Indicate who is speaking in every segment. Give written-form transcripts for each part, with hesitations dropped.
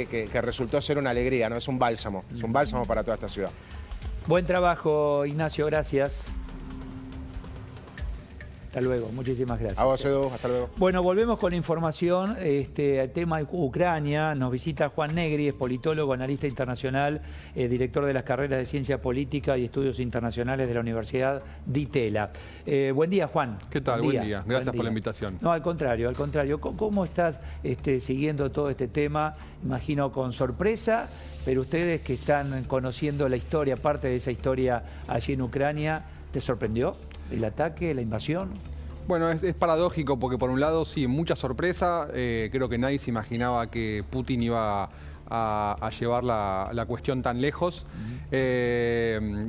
Speaker 1: que resultó ser una alegría, ¿no? Es un bálsamo para toda esta ciudad.
Speaker 2: Buen trabajo, Ignacio, gracias. Hasta luego, muchísimas gracias.
Speaker 1: A vos, Edu, hasta luego.
Speaker 2: Bueno, volvemos con la información. El tema Ucrania. Nos visita Juan Negri, es politólogo, analista internacional, director de las carreras de Ciencia Política y Estudios Internacionales de la Universidad Di Itela. Buen día, Juan.
Speaker 3: ¿Qué tal? Buen día. Gracias por la invitación.
Speaker 2: No, al contrario, al contrario. ¿Cómo estás siguiendo todo este tema? Imagino con sorpresa, pero ustedes que están conociendo la historia, parte de esa historia allí en Ucrania, ¿te sorprendió el ataque, la invasión?
Speaker 3: Bueno, es paradójico porque por un lado sí, mucha sorpresa. Creo que nadie se imaginaba que Putin iba a llevar la cuestión tan lejos.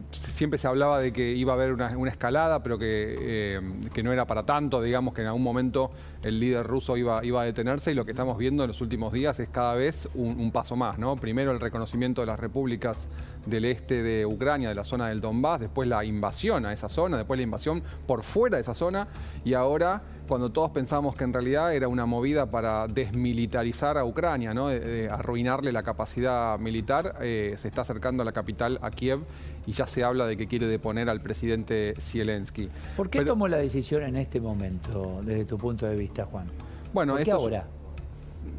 Speaker 3: Siempre se hablaba de que iba a haber una escalada, pero que no era para tanto. Digamos que en algún momento el líder ruso iba a detenerse, y lo que estamos viendo en los últimos días es cada vez un paso más, ¿no? Primero el reconocimiento de las repúblicas del este de Ucrania, de la zona del Donbass, después la invasión a esa zona, después la invasión por fuera de esa zona, y ahora, cuando todos pensábamos que en realidad era una movida para desmilitarizar a Ucrania, ¿no? Arruinarle la capacidad militar, se está acercando a la capital, a Kiev, y ya se habla de que quiere deponer al presidente Zelensky.
Speaker 2: ¿Por qué tomó la decisión en este momento, desde tu punto de vista, Juan?
Speaker 3: Bueno,
Speaker 2: ¿por qué ahora?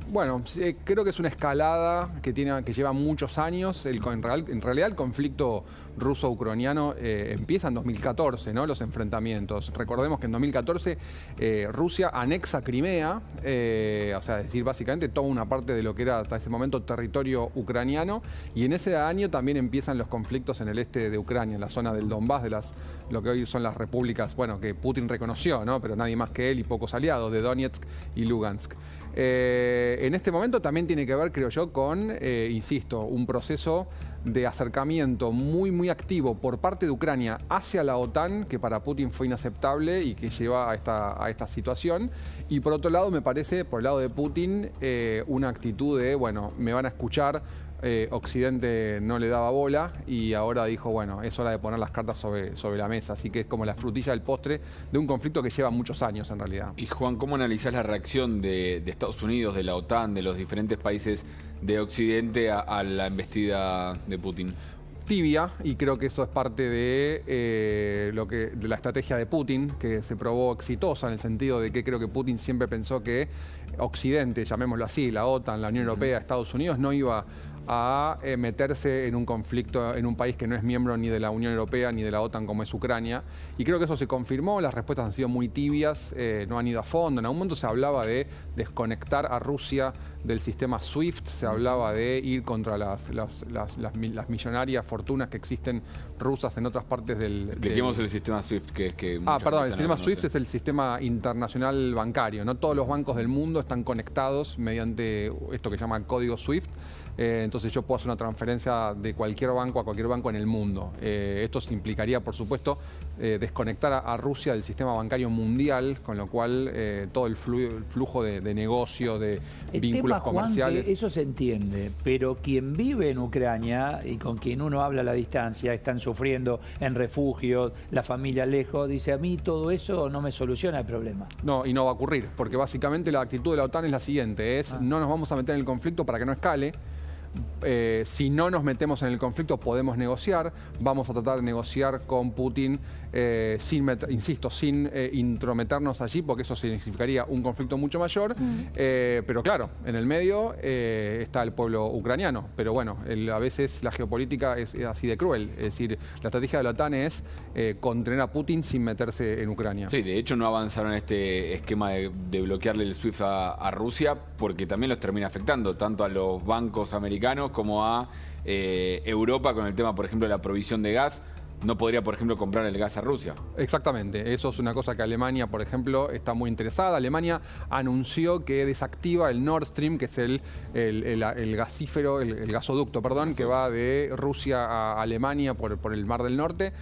Speaker 3: Bueno, creo que es una escalada que lleva muchos años. En realidad el conflicto ruso-ucraniano empieza en 2014, ¿no? Los enfrentamientos. Recordemos que en 2014 Rusia anexa Crimea, o sea, es decir, básicamente toda una parte de lo que era hasta ese momento territorio ucraniano, y en ese año también empiezan los conflictos en el este de Ucrania, en la zona del Donbass, lo que hoy son las repúblicas, bueno, que Putin reconoció, ¿no? Pero nadie más que él y pocos aliados, de Donetsk y Lugansk. En este momento también tiene que ver, creo yo, con, insisto, un proceso de acercamiento muy activo por parte de Ucrania hacia la OTAN, que para Putin fue inaceptable y que lleva a esta situación. Y por otro lado, me parece, por el lado de Putin, una actitud de, bueno, me van a escuchar. Occidente no le daba bola y ahora dijo, bueno, es hora de poner las cartas sobre la mesa. Así que es como la frutilla del postre de un conflicto que lleva muchos años en realidad.
Speaker 4: Y Juan, ¿cómo analizás la reacción de Estados Unidos, de la OTAN, de los diferentes países de Occidente a la embestida de Putin?
Speaker 3: Tibia, y creo que eso es parte de la estrategia de Putin, que se probó exitosa en el sentido de que creo que Putin siempre pensó que Occidente, llamémoslo así, la OTAN, la Unión Europea, Estados Unidos, no iba a meterse en un conflicto en un país que no es miembro ni de la Unión Europea ni de la OTAN como es Ucrania. Y creo que eso se confirmó, las respuestas han sido muy tibias, no han ido a fondo. En algún momento se hablaba de desconectar a Rusia del sistema SWIFT, se hablaba de ir contra las millonarias fortunas que existen rusas en otras partes del...
Speaker 4: Expliquemos el sistema SWIFT, que es que...
Speaker 3: Perdón, el sistema SWIFT es el sistema internacional bancario, ¿no? Todos los bancos del mundo están conectados mediante esto que se llama el código SWIFT. Entonces yo puedo hacer una transferencia de cualquier banco a cualquier banco en el mundo. Esto implicaría, por supuesto, desconectar a Rusia del sistema bancario mundial, con lo cual todo el flujo de negocio, de vínculos comerciales...
Speaker 2: Juan, eso se entiende, pero quien vive en Ucrania y con quien uno habla a la distancia, están sufriendo en refugios, la familia lejos, dice, a mí todo eso no me soluciona el problema.
Speaker 3: No, y no va a ocurrir, porque básicamente la actitud de la OTAN es la siguiente, no nos vamos a meter en el conflicto para que no escale. Si no nos metemos en el conflicto podemos negociar, vamos a tratar de negociar con Putin sin intrometernos allí, porque eso significaría un conflicto mucho mayor, pero claro, en el medio está el pueblo ucraniano, pero bueno, a veces la geopolítica es así de cruel, es decir, la estrategia de la OTAN es contener a Putin sin meterse en Ucrania.
Speaker 4: Sí, de hecho no avanzaron en este esquema de bloquearle el SWIFT a Rusia, porque también los termina afectando, tanto a los bancos americanos como a Europa con el tema, por ejemplo, de la provisión de gas. No podría, por ejemplo, comprar el gas a Rusia.
Speaker 3: Exactamente. Eso es una cosa que Alemania, por ejemplo, está muy interesada. Alemania anunció que desactiva el Nord Stream, que es el gasífero, el gasoducto, perdón, que va de Rusia a Alemania por el Mar del Norte.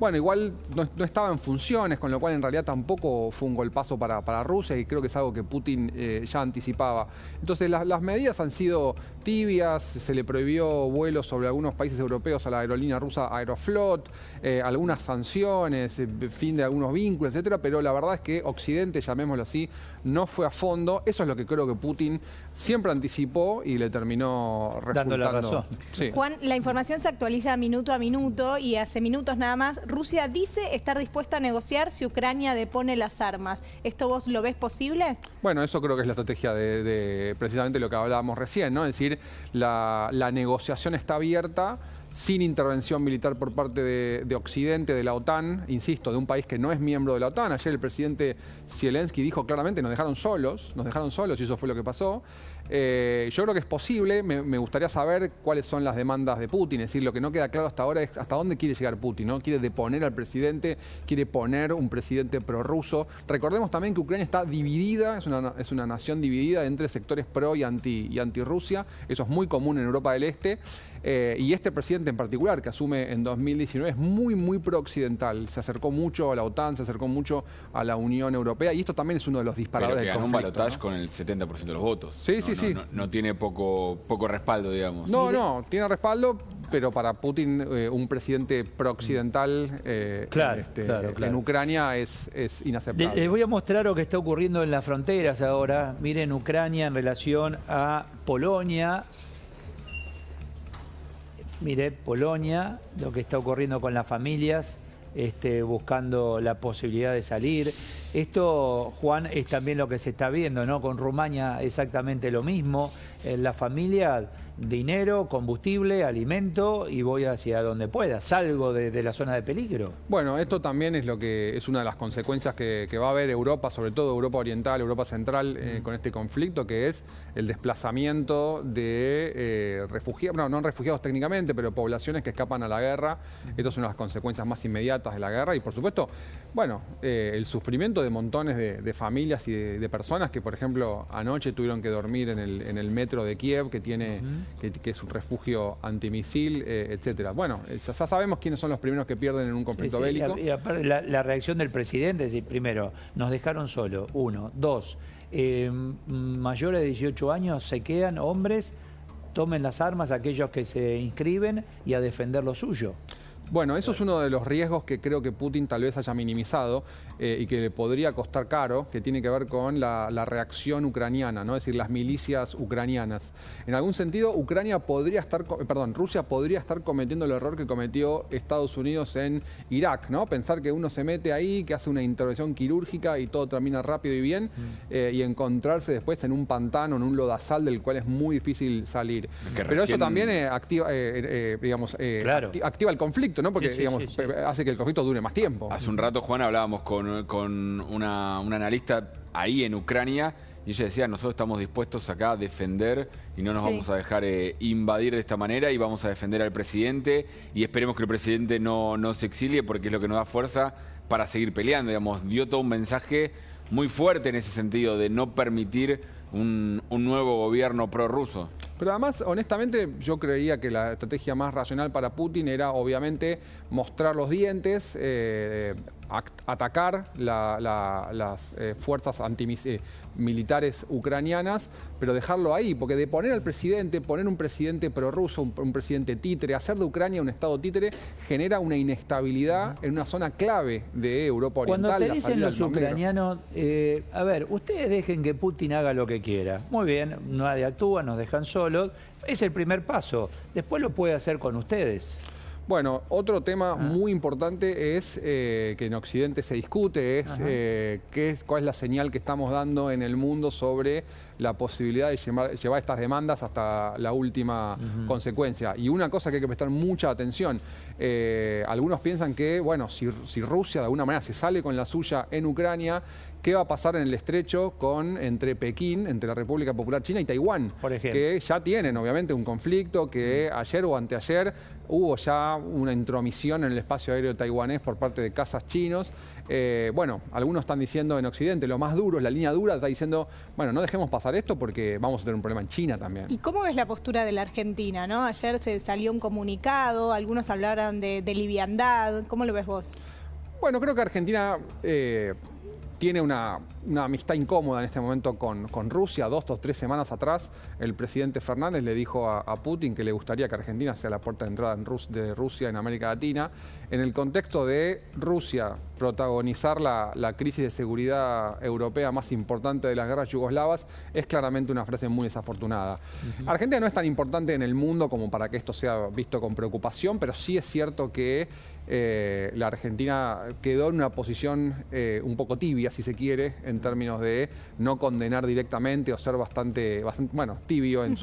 Speaker 3: Bueno, igual no estaba en funciones, con lo cual en realidad tampoco fue un golpazo para Rusia, y creo que es algo que Putin ya anticipaba. Entonces las medidas han sido tibias, se le prohibió vuelos sobre algunos países europeos a la aerolínea rusa rusa Aeroflot, algunas sanciones, fin de algunos vínculos, etcétera, pero la verdad es que Occidente, llamémoslo así, no fue a fondo. Eso es lo que creo que Putin siempre anticipó y le terminó resultando.
Speaker 2: Dando la razón.
Speaker 3: Sí.
Speaker 5: Juan, la información se actualiza minuto a minuto y hace minutos nada más. Rusia dice estar dispuesta a negociar si Ucrania depone las armas. ¿Esto vos lo ves posible?
Speaker 3: Bueno, eso creo que es la estrategia de precisamente lo que hablábamos recién, ¿no? Es decir, la negociación está abierta, sin intervención militar por parte de Occidente, de la OTAN, insisto, de un país que no es miembro de la OTAN. Ayer el presidente Zelensky dijo claramente, nos dejaron solos y eso fue lo que pasó. Yo creo que es posible, me gustaría saber cuáles son las demandas de Putin, es decir, lo que no queda claro hasta ahora es hasta dónde quiere llegar Putin, ¿no? Quiere deponer al presidente, quiere poner un presidente prorruso. Recordemos también que Ucrania está dividida, es una nación dividida entre sectores pro y anti-Rusia, eso es muy común en Europa del Este, y este presidente en particular, que asume en 2019, es muy pro-occidental, se acercó mucho a la OTAN, se acercó mucho a la Unión Europea, y esto también es uno de los disparadores del conflicto.
Speaker 4: Pero que ganó un balotaje, ¿no?, con el 70% de los votos.
Speaker 3: Sí.
Speaker 4: No tiene poco respaldo, digamos.
Speaker 3: No, tiene respaldo, pero para Putin un presidente pro-occidental
Speaker 2: Claro.
Speaker 3: en Ucrania es inaceptable.
Speaker 2: Les voy a mostrar lo que está ocurriendo en las fronteras ahora. Miren Ucrania en relación a Polonia. Mire, Polonia, lo que está ocurriendo con las familias, buscando la posibilidad de salir. Esto, Juan, es también lo que se está viendo, ¿no? Con Rumania exactamente lo mismo. La familia, dinero, combustible, alimento y voy hacia donde pueda. Salgo de la zona de peligro.
Speaker 3: Bueno, esto también es lo que es una de las consecuencias que va a haber Europa, sobre todo Europa Oriental, Europa Central, con este conflicto, que es el desplazamiento de refugiados, no refugiados técnicamente, pero poblaciones que escapan a la guerra. Estas son las consecuencias más inmediatas de la guerra y, por supuesto, bueno, el sufrimiento de montones de familias y de personas que, por ejemplo, anoche tuvieron que dormir en el metro de Kiev, que tiene que es un refugio antimisil, etcétera. Bueno, ya sabemos quiénes son los primeros que pierden en un conflicto bélico.
Speaker 2: Y aparte la reacción del presidente es decir, primero, nos dejaron solo, 1, 2, mayores de 18 años se quedan, hombres, tomen las armas aquellos que se inscriben y a defender lo suyo.
Speaker 3: Bueno, eso es uno de los riesgos que creo que Putin tal vez haya minimizado y que le podría costar caro, que tiene que ver con la reacción ucraniana, ¿no? Es decir, las milicias ucranianas. En algún sentido, Rusia podría estar cometiendo el error que cometió Estados Unidos en Irak, ¿no? Pensar que uno se mete ahí, que hace una intervención quirúrgica y todo termina rápido y bien, y encontrarse después en un pantano, en un lodazal del cual es muy difícil salir. Pero eso también activa el conflicto, ¿no? Porque hace que el conflicto dure más tiempo.
Speaker 4: Hace un rato, Juan, hablábamos con una analista ahí en Ucrania y ella decía, nosotros estamos dispuestos acá a defender y no nos vamos a dejar invadir de esta manera y vamos a defender al presidente y esperemos que el presidente no se exilie porque es lo que nos da fuerza para seguir peleando. Digamos, dio todo un mensaje muy fuerte en ese sentido de no permitir un nuevo gobierno prorruso.
Speaker 3: Pero además, honestamente, yo creía que la estrategia más racional para Putin era, obviamente, mostrar los dientes, atacar las fuerzas militares ucranianas, pero dejarlo ahí, porque de poner al presidente, poner un presidente prorruso, un presidente títere, hacer de Ucrania un estado títere, genera una inestabilidad en una zona clave de Europa Oriental.
Speaker 2: Cuando te dicen los ucranianos, a ver, ustedes dejen que Putin haga lo que quiera. Muy bien, nadie actúa, nos dejan solos. Es el primer paso. Después lo puede hacer con ustedes.
Speaker 3: Bueno, otro tema muy importante es que en Occidente se discute, cuál es la señal que estamos dando en el mundo sobre la posibilidad de llevar estas demandas hasta la última consecuencia. Y una cosa que hay que prestar mucha atención, algunos piensan que, bueno, si Rusia de alguna manera se sale con la suya en Ucrania, ¿qué va a pasar en el estrecho entre Pekín, entre la República Popular China y Taiwán?
Speaker 2: Por ejemplo.
Speaker 3: Que ya tienen, obviamente, un conflicto, que ayer o anteayer hubo ya una intromisión en el espacio aéreo taiwanés por parte de cazas chinos. Bueno, algunos están diciendo en Occidente, lo más duro, la línea dura, está diciendo, bueno, no dejemos pasar esto porque vamos a tener un problema en China también.
Speaker 5: ¿Y cómo ves la postura de la Argentina, no? Ayer se salió un comunicado, algunos hablaron de liviandad. ¿Cómo lo ves vos?
Speaker 3: Bueno, creo que Argentina tiene una amistad incómoda en este momento con Rusia. 2 o 3 semanas atrás, el presidente Fernández le dijo a Putin que le gustaría que Argentina sea la puerta de entrada de Rusia en América Latina. En el contexto de Rusia protagonizar la crisis de seguridad europea más importante de las guerras yugoslavas, es claramente una frase muy desafortunada. Argentina no es tan importante en el mundo como para que esto sea visto con preocupación, pero sí es cierto que la Argentina quedó en una posición un poco tibia, si se quiere, en términos de no condenar directamente o ser bastante bueno, tibio en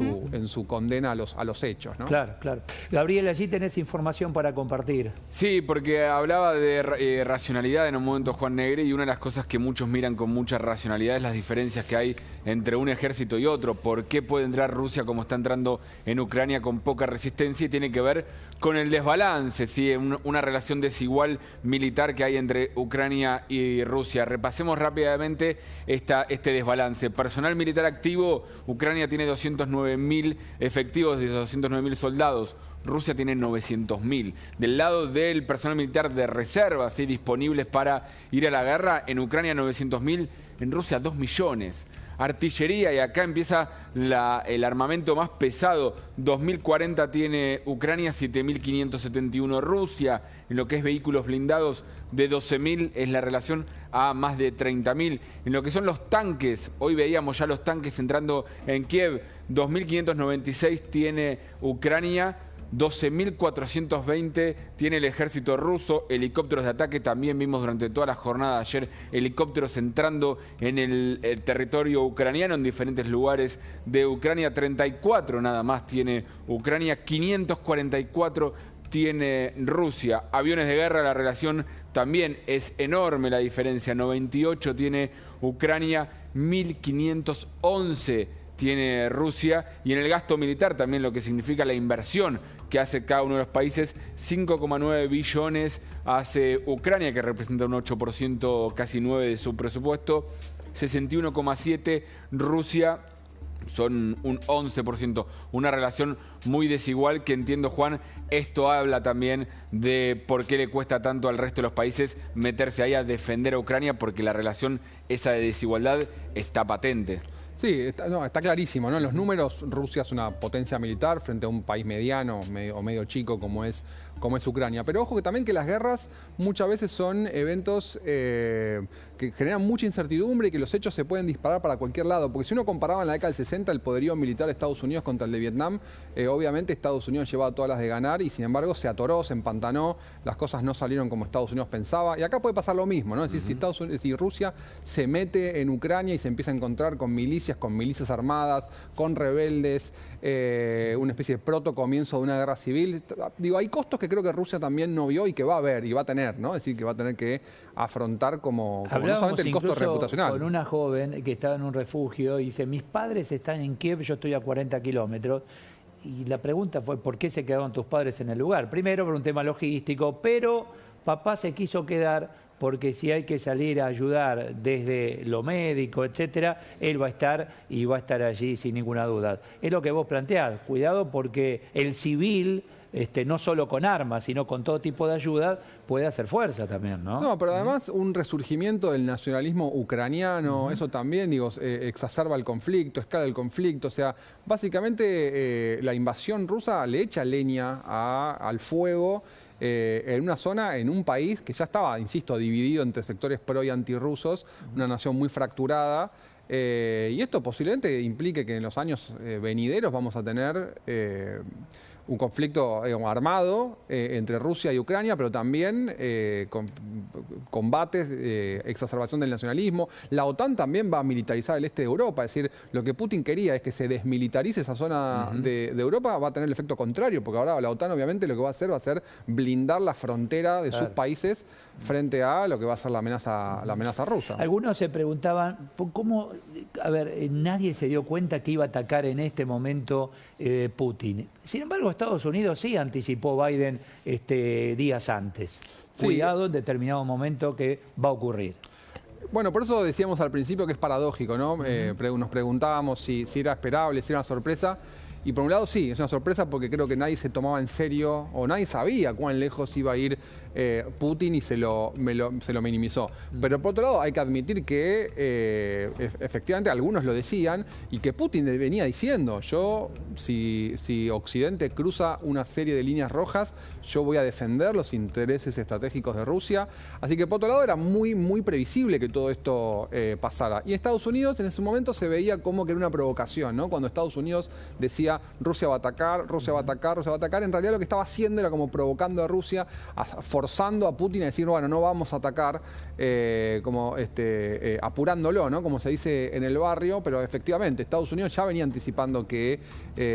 Speaker 3: su condena a los hechos, ¿no?
Speaker 2: Claro, claro. Gabriel, allí tenés información para compartir.
Speaker 4: Sí, porque hablaba de racionalidad en un momento Juan Negre, y una de las cosas que muchos miran con mucha racionalidad es las diferencias que hay entre un ejército y otro. ¿Por qué puede entrar Rusia como está entrando en Ucrania con poca resistencia? Y tiene que ver con el desbalance, ¿sí? Una relación desigual militar que hay entre Ucrania y Rusia. Repasemos rápidamente este desbalance. Personal militar activo, Ucrania tiene 209.000 efectivos de 209.000 soldados. Rusia tiene 900.000. Del lado del personal militar de reserva, ¿sí? Disponibles para ir a la guerra, en Ucrania 900.000, en Rusia 2 millones. Artillería, y acá empieza el armamento más pesado. 2.040 tiene Ucrania, 7.571 Rusia. En lo que es vehículos blindados, de 12.000 es la relación a más de 30.000. En lo que son los tanques, hoy veíamos ya los tanques entrando en Kiev. 2.596 tiene Ucrania, 12.420 tiene el ejército ruso. Helicópteros de ataque también vimos durante toda la jornada de ayer, helicópteros entrando en el territorio ucraniano en diferentes lugares de Ucrania. 34 nada más tiene Ucrania, 544 tiene Rusia. Aviones de guerra, la relación también es enorme, la diferencia. 98 tiene Ucrania, 1.511 tiene Rusia. Y en el gasto militar también, lo que significa la inversión que hace cada uno de los países, 5,9 billones hace Ucrania, que representa un 8%, casi 9% de su presupuesto. 61,7 Rusia, son un 11%. Una relación muy desigual que, entiendo, Juan, esto habla también de por qué le cuesta tanto al resto de los países meterse ahí a defender a Ucrania, porque la relación esa de desigualdad está patente.
Speaker 3: Sí, está clarísimo, ¿no? En los números, Rusia es una potencia militar frente a un país mediano o medio chico como es Ucrania. Pero ojo que también que las guerras muchas veces son eventos que generan mucha incertidumbre y que los hechos se pueden disparar para cualquier lado. Porque si uno comparaba en la década del 60 el poderío militar de Estados Unidos contra el de Vietnam, obviamente Estados Unidos llevaba todas las de ganar y sin embargo se atoró, se empantanó, las cosas no salieron como Estados Unidos pensaba. Y acá puede pasar lo mismo, ¿no? Es decir, si Rusia se mete en Ucrania y se empieza a encontrar con milicias armadas, con rebeldes, una especie de proto comienzo de una guerra civil. Digo, hay costos que creo que Rusia también no vio y que va a ver y va a tener, ¿no? Es decir, que va a tener que afrontar como no solamente el costo reputacional.
Speaker 2: Con una joven que estaba en un refugio y dice, mis padres están en Kiev, yo estoy a 40 kilómetros. Y la pregunta fue, ¿por qué se quedaron tus padres en el lugar? Primero, por un tema logístico, pero papá se quiso quedar porque si hay que salir a ayudar desde lo médico, etcétera, él va a estar y va a estar allí sin ninguna duda. Es lo que vos planteás, cuidado porque el civil, no solo con armas, sino con todo tipo de ayuda, puede hacer fuerza también, ¿no?
Speaker 3: No, pero además un resurgimiento del nacionalismo ucraniano, eso también, digo, exacerba el conflicto, escala el conflicto. O sea, básicamente la invasión rusa le echa leña al fuego en una zona, en un país que ya estaba, insisto, dividido entre sectores pro y antirrusos, una nación muy fracturada. Y esto posiblemente implique que en los años venideros vamos a tener un conflicto armado entre Rusia y Ucrania, pero también combates, exacerbación del nacionalismo. La OTAN también va a militarizar el este de Europa, es decir, lo que Putin quería es que se desmilitarice esa zona de Europa, va a tener el efecto contrario, porque ahora la OTAN obviamente lo que va a hacer blindar la frontera de sus países frente a lo que va a ser la amenaza rusa.
Speaker 2: Algunos se preguntaban, ¿cómo? A ver, nadie se dio cuenta que iba a atacar en este momento Putin. Sin embargo, Estados Unidos sí anticipó Biden días antes.
Speaker 3: Sí.
Speaker 2: Cuidado en determinado momento que va a ocurrir.
Speaker 3: Bueno, por eso decíamos al principio que es paradójico, ¿no? Nos preguntábamos si era esperable, si era una sorpresa. Y por un lado sí, es una sorpresa porque creo que nadie se tomaba en serio o nadie sabía cuán lejos iba a ir Putin y se lo minimizó. Pero por otro lado hay que admitir que efectivamente algunos lo decían y que Putin venía diciendo, si Occidente cruza una serie de líneas rojas, yo voy a defender los intereses estratégicos de Rusia. Así que por otro lado era muy, muy previsible que todo esto pasara. Y Estados Unidos en ese momento se veía como que era una provocación, ¿no? Cuando Estados Unidos decía Rusia va a atacar, Rusia va a atacar, Rusia va a atacar, en realidad lo que estaba haciendo era como provocando a Rusia, forzando a Putin a decir, bueno, no vamos a atacar, apurándolo, ¿no? Como se dice en el barrio, pero efectivamente Estados Unidos ya venía anticipando que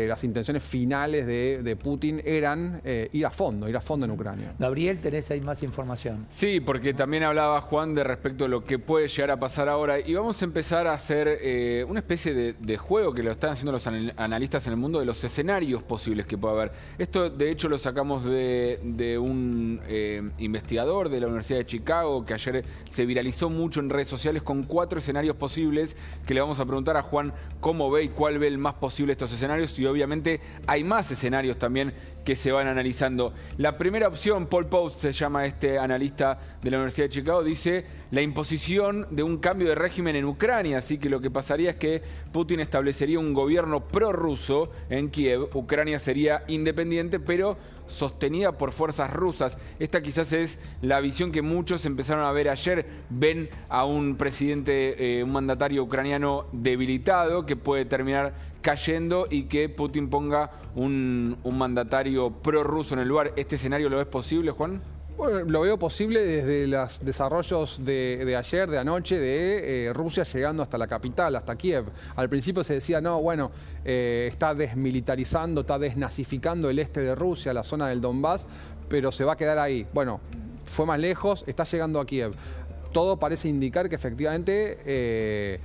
Speaker 3: las intenciones finales de Putin eran ir a fondo en Ucrania.
Speaker 2: Gabriel, ¿tenés ahí más información?
Speaker 4: Sí, porque también hablaba Juan de respecto a lo que puede llegar a pasar ahora y vamos a empezar a hacer una especie de juego que lo están haciendo los analistas en el mundo de los escenarios posibles que puede haber. Esto de hecho lo sacamos de un investigador de la Universidad de Chicago que ayer se viralizó mucho en redes sociales con 4 escenarios posibles que le vamos a preguntar a Juan cómo ve y cuál ve el más posible estos escenarios y obviamente hay más escenarios también que se van analizando. La primera opción, Paul Post se llama este analista de la Universidad de Chicago, dice la imposición de un cambio de régimen en Ucrania, así que lo que pasaría es que Putin establecería un gobierno prorruso en Kiev, Ucrania sería independiente, pero sostenida por fuerzas rusas. Esta quizás es la visión que muchos empezaron a ver ayer. Ven a un presidente, un mandatario ucraniano debilitado que puede terminar cayendo y que Putin ponga un mandatario prorruso en el lugar. ¿Este escenario lo ves posible, Juan?
Speaker 3: Bueno, lo veo posible desde los desarrollos de ayer, de anoche, de Rusia llegando hasta la capital, hasta Kiev. Al principio se decía, no, bueno, está desmilitarizando, está desnazificando el este de Rusia, la zona del Donbass, pero se va a quedar ahí. Bueno, fue más lejos, está llegando a Kiev. Todo parece indicar que efectivamente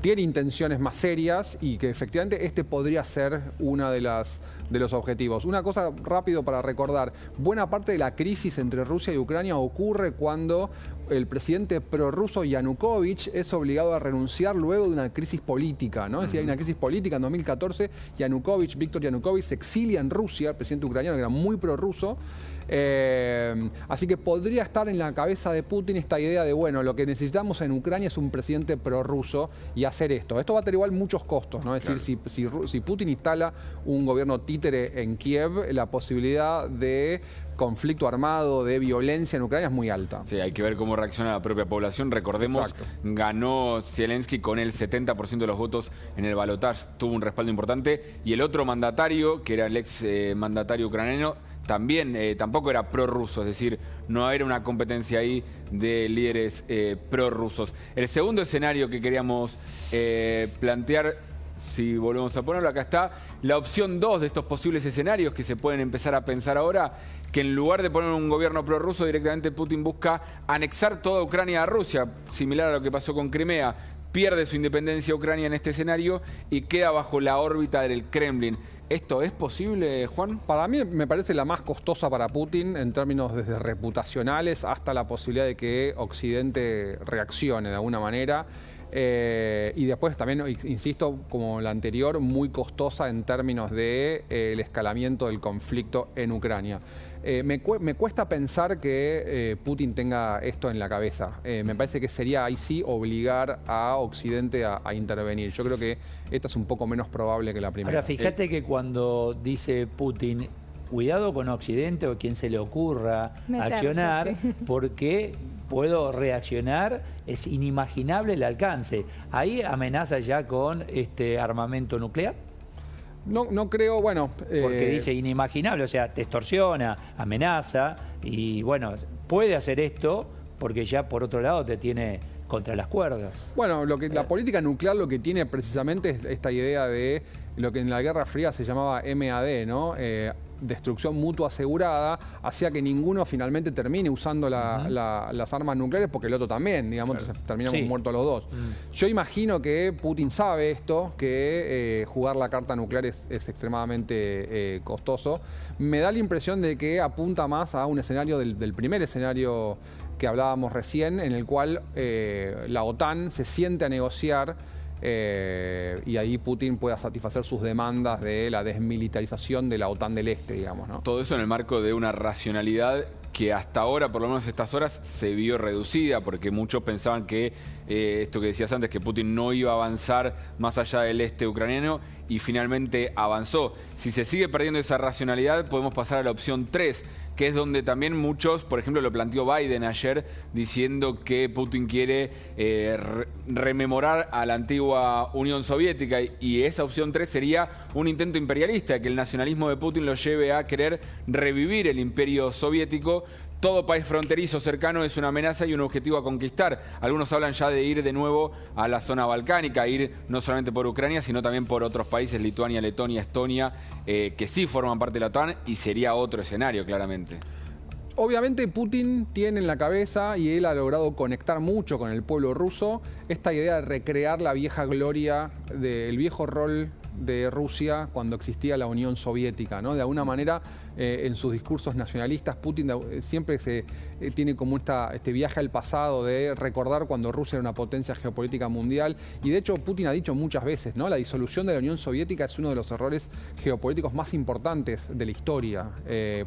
Speaker 3: tiene intenciones más serias y que efectivamente este podría ser una de los objetivos. Una cosa rápido para recordar, buena parte de la crisis entre Rusia y Ucrania ocurre cuando el presidente prorruso Yanukovych es obligado a renunciar luego de una crisis política, ¿no? Es decir, hay una crisis política en 2014, Víctor Yanukovych se exilia en Rusia, el presidente ucraniano que era muy prorruso. Así que podría estar en la cabeza de Putin esta idea de, bueno, lo que necesitamos en Ucrania es un presidente prorruso y hacer esto. Esto va a tener igual muchos costos, ¿no? Es decir, si Putin instala un gobierno títere en Kiev, la posibilidad de conflicto armado, de violencia en Ucrania es muy alta.
Speaker 4: Sí, hay que ver cómo reacciona la propia población. Recordemos, exacto, ganó Zelensky con el 70% de los votos en el balotaje, tuvo un respaldo importante. Y el otro mandatario, que era el ex mandatario ucraniano, también tampoco era prorruso, es decir, no era una competencia ahí de líderes prorrusos. El segundo escenario que queríamos plantear, si volvemos a ponerlo, acá está, la opción 2 de estos posibles escenarios que se pueden empezar a pensar ahora, que en lugar de poner un gobierno prorruso, directamente Putin busca anexar toda Ucrania a Rusia, similar a lo que pasó con Crimea. Pierde su independencia Ucrania en este escenario y queda bajo la órbita del Kremlin. ¿Esto es posible, Juan?
Speaker 3: Para mí me parece la más costosa para Putin en términos desde reputacionales hasta la posibilidad de que Occidente reaccione de alguna manera. Y después también, insisto, como la anterior, muy costosa en términos de el escalamiento del conflicto en Ucrania. Me cuesta pensar que Putin tenga esto en la cabeza. Me parece que sería ahí sí obligar a Occidente a intervenir. Yo creo que esta es un poco menos probable que la primera.
Speaker 2: Ahora, fíjate que cuando dice Putin, cuidado con Occidente o quien se le ocurra accionar, sí, porque puedo reaccionar, es inimaginable el alcance. ¿Ahí amenaza ya con armamento nuclear?
Speaker 3: No creo, bueno...
Speaker 2: Porque dice inimaginable, o sea, te extorsiona, amenaza, y bueno, puede hacer esto porque ya por otro lado te tiene contra las cuerdas.
Speaker 3: Bueno, la política nuclear lo que tiene precisamente es esta idea de lo que en la Guerra Fría se llamaba MAD, ¿no? Destrucción mutua asegurada, hacía que ninguno finalmente termine usando las armas nucleares porque el otro también, digamos, claro, entonces terminamos muertos los dos. Yo imagino que Putin sabe esto, que jugar la carta nuclear es extremadamente costoso. Me da la impresión de que apunta más a un escenario del primer escenario que hablábamos recién, en el cual la OTAN se siente a negociar y ahí Putin pueda satisfacer sus demandas de la desmilitarización de la OTAN del Este, digamos, ¿no?
Speaker 4: Todo eso en el marco de una racionalidad que hasta ahora, por lo menos estas horas, se vio reducida, porque muchos pensaban que esto que decías antes, que Putin no iba a avanzar más allá del este ucraniano, y finalmente avanzó. Si se sigue perdiendo esa racionalidad, podemos pasar a la opción 3, que es donde también muchos, por ejemplo, lo planteó Biden ayer, diciendo que Putin quiere rememorar a la antigua Unión Soviética, y esa opción 3 sería un intento imperialista, que el nacionalismo de Putin lo lleve a querer revivir el imperio soviético. Todo país fronterizo cercano es una amenaza y un objetivo a conquistar. Algunos hablan ya de ir de nuevo a la zona balcánica, ir no solamente por Ucrania, sino también por otros países, Lituania, Letonia, Estonia, que sí forman parte de la OTAN, y sería otro escenario, claramente.
Speaker 3: Obviamente Putin tiene en la cabeza, y él ha logrado conectar mucho con el pueblo ruso, esta idea de recrear la vieja gloria del viejo rol de Rusia cuando existía la Unión Soviética, ¿no? De alguna manera, en sus discursos nacionalistas, Putin siempre tiene como este viaje al pasado de recordar cuando Rusia era una potencia geopolítica mundial. Y de hecho, Putin ha dicho muchas veces, ¿no? La disolución de la Unión Soviética es uno de los errores geopolíticos más importantes de la historia,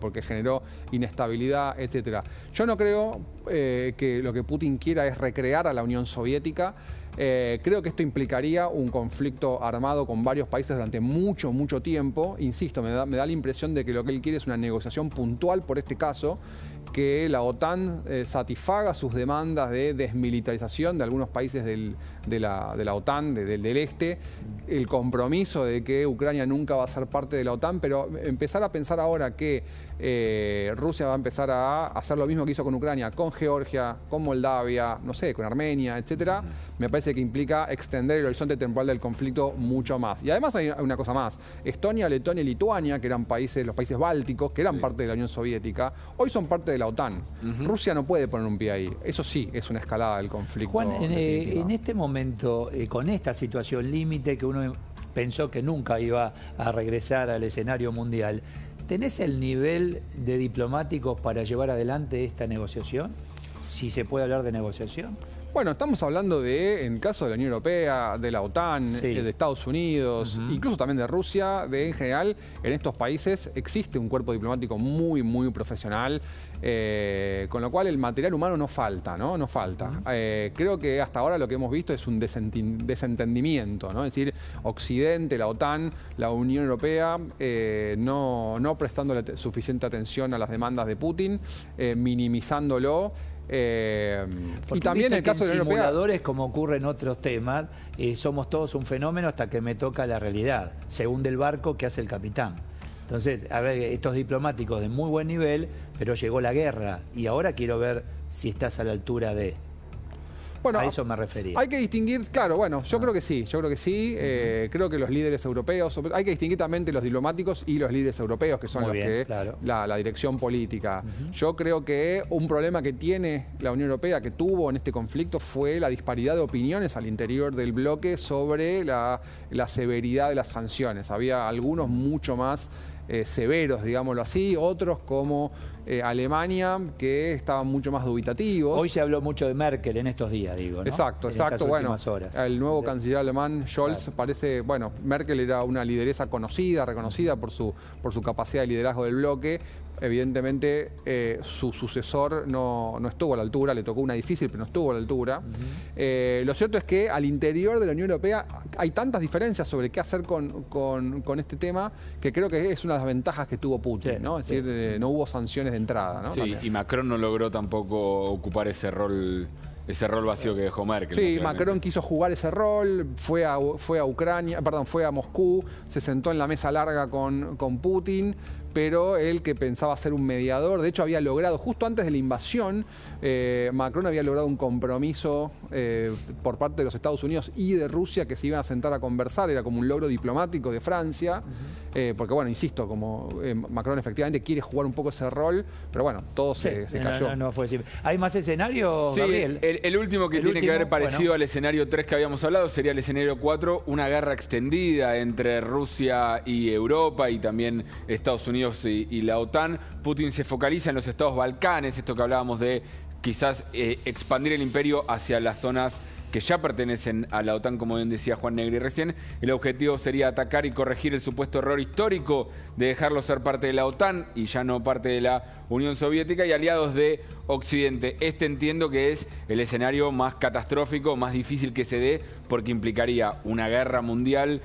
Speaker 3: porque generó inestabilidad, etc. Yo no creo que lo que Putin quiera es recrear a la Unión Soviética. Creo que esto implicaría un conflicto armado con varios países durante mucho, mucho tiempo. Insisto, me da la impresión de que lo que él quiere es una negociación puntual por este caso, que la OTAN satisfaga sus demandas de desmilitarización de algunos países de la OTAN, del este, el compromiso de que Ucrania nunca va a ser parte de la OTAN, pero empezar a pensar ahora que Rusia va a empezar a hacer lo mismo que hizo con Ucrania, con Georgia, con Moldavia, no sé, con Armenia, etcétera, me parece que implica extender el horizonte temporal del conflicto mucho más. Y además hay una cosa más: Estonia, Letonia y Lituania, que eran los países bálticos, que eran parte de la Unión Soviética, hoy son parte de la OTAN. Rusia no puede poner un pie ahí. Eso sí, es una escalada del conflicto.
Speaker 2: Juan, en este momento, con esta situación límite que uno pensó que nunca iba a regresar al escenario mundial, ¿tenés el nivel de diplomáticos para llevar adelante esta negociación? Si se puede hablar de negociación.
Speaker 3: Bueno, estamos hablando en el caso de la Unión Europea, de la OTAN, de Estados Unidos, incluso también de Rusia, en general, en estos países existe un cuerpo diplomático muy, muy profesional, con lo cual el material humano no falta, ¿no? No falta. Creo que hasta ahora lo que hemos visto es un desentendimiento, ¿no? Es decir, Occidente, la OTAN, la Unión Europea, no prestándole suficiente atención a las demandas de Putin, minimizándolo. Y también en el caso de la Unión Europea,
Speaker 2: simuladores, como ocurre en otros temas, somos todos un fenómeno hasta que me toca la realidad. Se hunde el barco, ¿qué hace el capitán? Entonces, a ver, estos diplomáticos de muy buen nivel, pero llegó la guerra y ahora quiero ver si estás a la altura de... Bueno, a eso me refería.
Speaker 3: Hay que distinguir, claro, bueno, yo creo que sí, creo que los líderes europeos, hay que distinguir también entre los diplomáticos y los líderes europeos, que son la dirección política. Yo creo que un problema que tiene la Unión Europea, que tuvo en este conflicto, fue la disparidad de opiniones al interior del bloque sobre la severidad de las sanciones. Había algunos mucho más severos, digámoslo así, otros como Alemania, que estaban mucho más dubitativos.
Speaker 2: Hoy se habló mucho de Merkel en estos días, digo, ¿no?
Speaker 3: Exacto. Bueno, el nuevo canciller alemán, Scholz, parece, bueno, Merkel era una lideresa conocida, reconocida por su capacidad de liderazgo del bloque. Evidentemente, su sucesor no estuvo a la altura, le tocó una difícil, pero no estuvo a la altura. Lo cierto es que al interior de la Unión Europea hay tantas diferencias sobre qué hacer con este tema, que creo que es una de las ventajas que tuvo Putin, ¿no? Es decir, no hubo sanciones de entrada, ¿no?
Speaker 4: Sí, y Macron no logró tampoco ocupar ese rol vacío que dejó Merkel.
Speaker 3: Sí, Macron quiso jugar ese rol, fue a Moscú, se sentó en la mesa larga con Putin, pero él, que pensaba ser un mediador, de hecho había logrado, justo antes de la invasión, Macron había logrado un compromiso por parte de los Estados Unidos y de Rusia, que se iban a sentar a conversar, era como un logro diplomático de Francia, porque bueno, insisto, como Macron efectivamente quiere jugar un poco ese rol, pero bueno, todo se cayó.
Speaker 2: No fue así. ¿Hay más escenarios, Gabriel?
Speaker 4: El último que tiene que haber parecido al escenario 3 que habíamos hablado sería el escenario 4, una guerra extendida entre Rusia y Europa y también Estados Unidos y la OTAN. Putin se focaliza en los estados Balcanes, esto que hablábamos de quizás expandir el imperio hacia las zonas que ya pertenecen a la OTAN, como bien decía Juan Negri recién. El objetivo sería atacar y corregir el supuesto error histórico de dejarlo ser parte de la OTAN y ya no parte de la Unión Soviética y aliados de Occidente. Entiendo que es el escenario más catastrófico, más difícil que se dé, porque implicaría una guerra mundial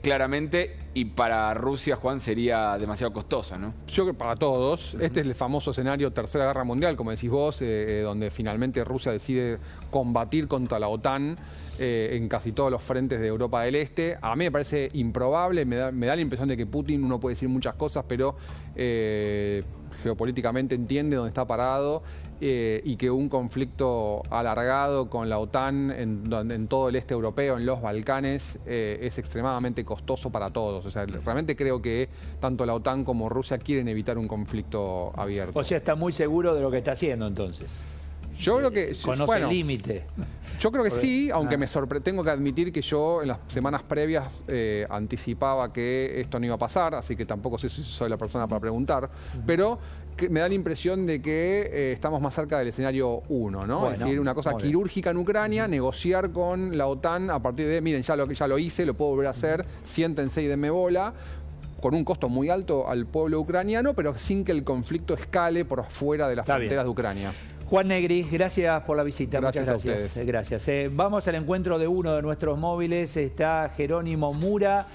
Speaker 4: claramente, y para Rusia, Juan, sería demasiado costosa, ¿no?
Speaker 3: Yo creo que para todos. Este es el famoso escenario Tercera Guerra Mundial, como decís vos, donde finalmente Rusia decide combatir contra la OTAN en casi todos los frentes de Europa del Este. A mí me parece improbable, me da la impresión de que Putin, uno puede decir muchas cosas, pero geopolíticamente entiende dónde está parado, y que un conflicto alargado con la OTAN en todo el este europeo, en los Balcanes, es extremadamente costoso para todos. O sea, realmente creo que tanto la OTAN como Rusia quieren evitar un conflicto abierto.
Speaker 2: O sea, está muy seguro de lo que está haciendo entonces.
Speaker 3: Yo creo que...
Speaker 2: Conoce el límite.
Speaker 3: Yo creo que sí, aunque tengo que admitir que yo en las semanas previas anticipaba que esto no iba a pasar, así que tampoco sé si soy la persona para preguntar, pero me da la impresión de que estamos más cerca del escenario 1, ¿no?
Speaker 2: Bueno,
Speaker 3: es decir, una cosa quirúrgica en Ucrania, negociar con la OTAN a partir de, miren, ya lo hice, lo puedo volver a hacer, siéntense y denme bola, con un costo muy alto al pueblo ucraniano, pero sin que el conflicto escale por fuera de las fronteras de Ucrania.
Speaker 2: Juan Negri, gracias por la visita.
Speaker 3: Gracias
Speaker 2: muchas gracias.
Speaker 3: a ustedes.
Speaker 2: Gracias. Vamos al encuentro de uno de nuestros móviles. Está Jerónimo Mura.